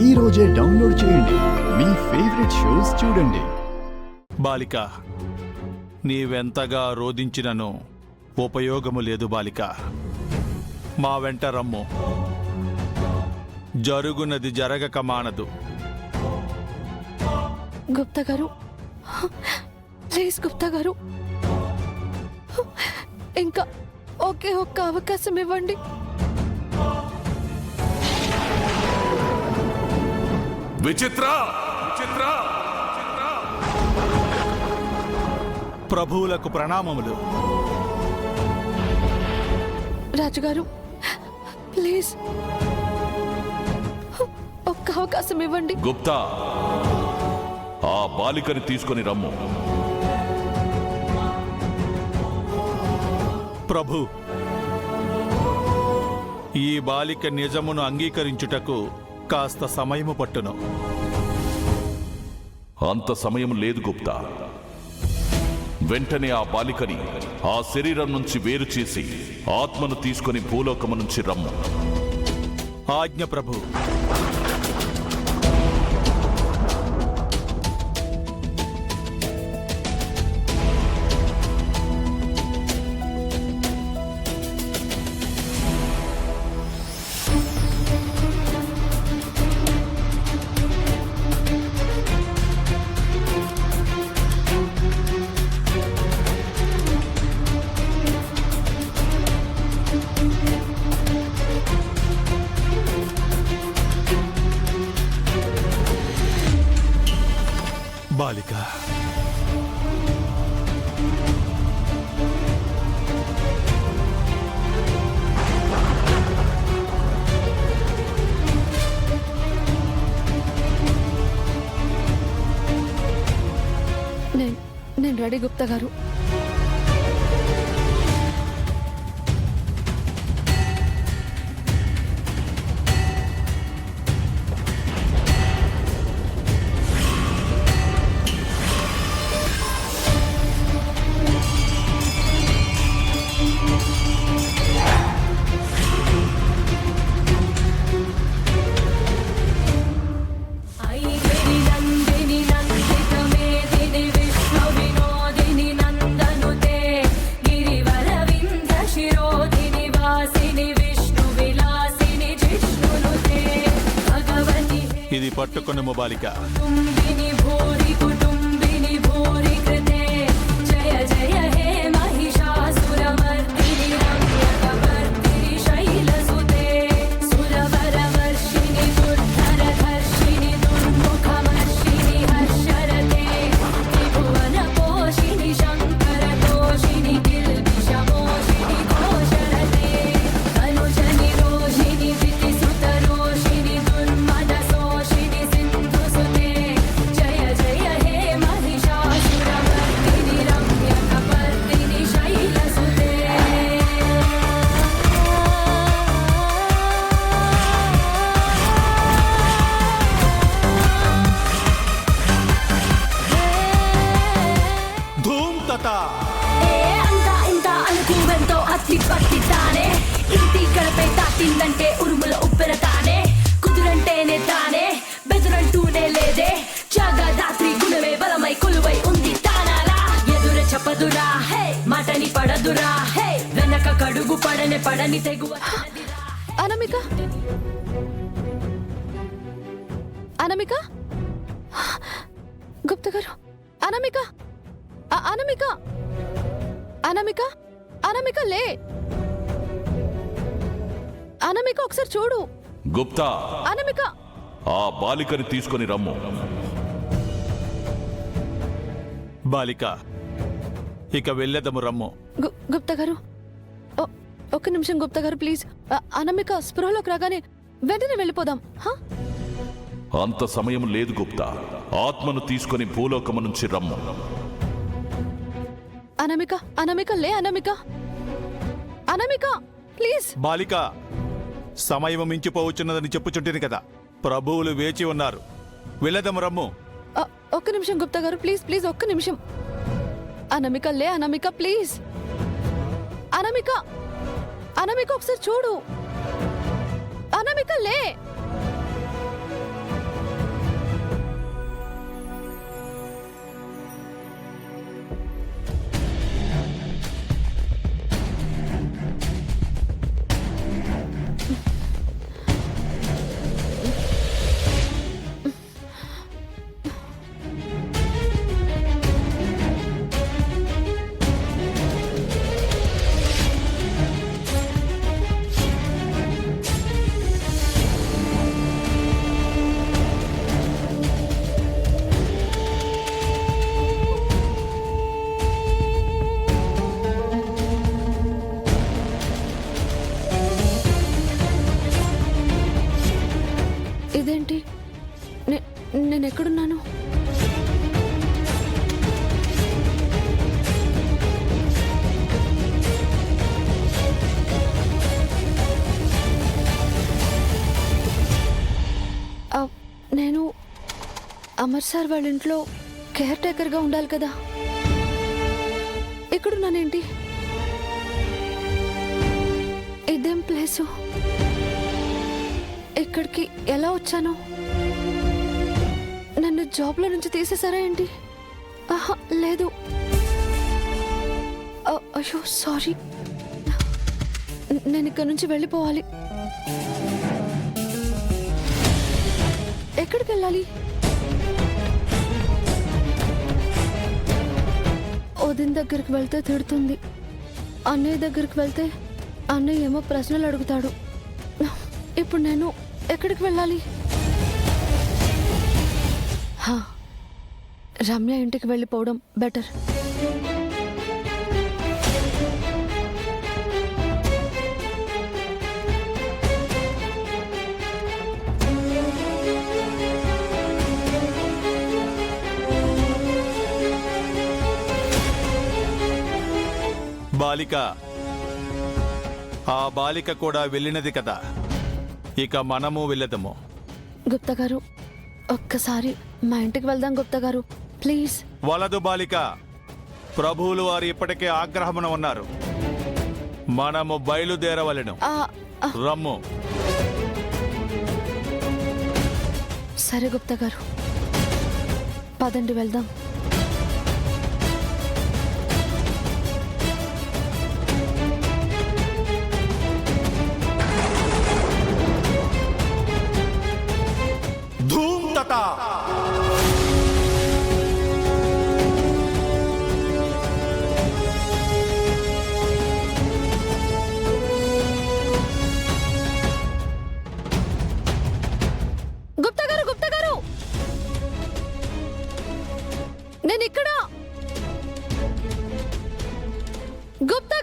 ఈ రోజే డౌన్లోడ్ చేయండి. మీ ఫేవరెట్ షోస్ చూడండి. బాలిక, నీవెంతగా రోదించినను ఉపయోగము లేదు బాలిక. మా వెంట రమ్ము. జరుగునది జరగక మానదు. గుప్తా గారు, ప్లీజ్ గుప్తా గారు, ఇంకా ఒకే ఒక్క అవకాశం ఇవ్వండి. విచిత్ర విచిత్ర ప్రభువులకు ప్రణామములు. రాజుగారు, ప్లీజ్ ఒక్క అవకాశం ఇవ్వండి. గుప్తా, ఆ బాలికని తీసుకొని రమ్ము. ప్రభు, ఈ బాలిక నిజమును అంగీకరించుటకు కాస్త సమయము పట్టును. అంత సమయం లేదు గుప్తా. వెంటనే ఆ బాలికని ఆ శరీరం నుంచి వేరు చేసి ఆత్మను తీసుకొని భూలోకము నుంచి రమ్ము. ఆజ్ఞ ప్రభు. బాలిక, నేను రెడీ గుప్తా గారు. ఇది పట్టుకొనుము బాలిక. తాకిందంటే ఉరుముల ఉప్పెరతానే, కుదురంటేనే తానే, బెదురంటూనే లేదే, జగదాత్రి గుణమే బలమై కొలువై ఉంది తానాలా. ఎదుర చెప్పదురా మాటని పడదురా, వెనక కడుగు పడని పడని తెగువ. అనామిక, అనామిక, గుప్తా గారు, అనామిక, అనామిక, అనామిక, అనామిక లే. అనామిక ఒకసారి చూడు. గుప్తా, అనామిక, ఆ బాలికని తీసుకొని రమ్ము. బాలిక, ఇక వెళ్ళేదము రమ్ము. గుప్తా గారు, ఒక్క నిమిషం గుప్తా గారు ప్లీజ్. అనామిక స్పృహలోకి రాగానే వెంటనే వెళ్ళిపోదాం. అంత సమయం లేదు గుప్తా. ఆత్మను తీసుకొని భూలోకము నుంచి రమ్ము. అనామిక, అనామిక లే. అనామిక, అనామిక ప్లీజ్. బాలిక, సమయం మించిపోవచ్చున్నదని చెప్పుచుంటేను కదా. ప్రభువులు వేచి ఉన్నారు. వెళ్ళదము రమ్ము. ఒక్క నిమిషం గుప్తా గారు ప్లీజ్ ప్లీజ్, ఒక్క నిమిషం. అనామిక లే. అనామిక ప్లీజ్. అనామిక, అనామిక ఒకసారి చూడు. అనామిక లే. ఇదేంటి? నేను ఎక్కడున్నాను? నేను అమర్ సార్ వాళ్ళ ఇంట్లో కేర్ టేకర్గా ఉండాలి కదా. ఇక్కడున్నానేంటి? ఇదేం ప్లేసు? ఇక్కడికి ఎలా వచ్చాను? నన్ను జాబ్లో నుంచి తీసేసారా ఏంటి? ఆహా, లేదు. అయ్యో సారీ. నేను ఇక్కడ నుంచి వెళ్ళిపోవాలి. ఎక్కడికి వెళ్ళాలి? వదిన దగ్గరికి వెళ్తే తిడుతుంది. అన్నయ్య దగ్గరికి వెళ్తే అన్నయ్య ఏమో ప్రశ్నలు అడుగుతాడు. ఇప్పుడు నేను ఎక్కడికి వెళ్ళాలి? రమ్య ఇంటికి వెళ్ళిపోవడం బెటర్. బాలిక, ఆ బాలిక కూడా వెళ్ళినది కదా, ఇక మనము వెళ్ళదము. గుప్తా గారు, ఒక్కసారి మా ఇంటికి వెళ్దాం గుప్తా గారు, ప్లీజ్. వలదు బాలిక, ప్రభువులు వారు ఇప్పటికే ఆగ్రహమున ఉన్నారు. మనము బయలుదేరవలెను. రమ్ము. సరే గుప్తా గారు, పదండి వెళ్దాం. ధూమ్తతా. గుప్తా గారు, గుప్తా గారు, నేను ఇక్కడ. గుప్తా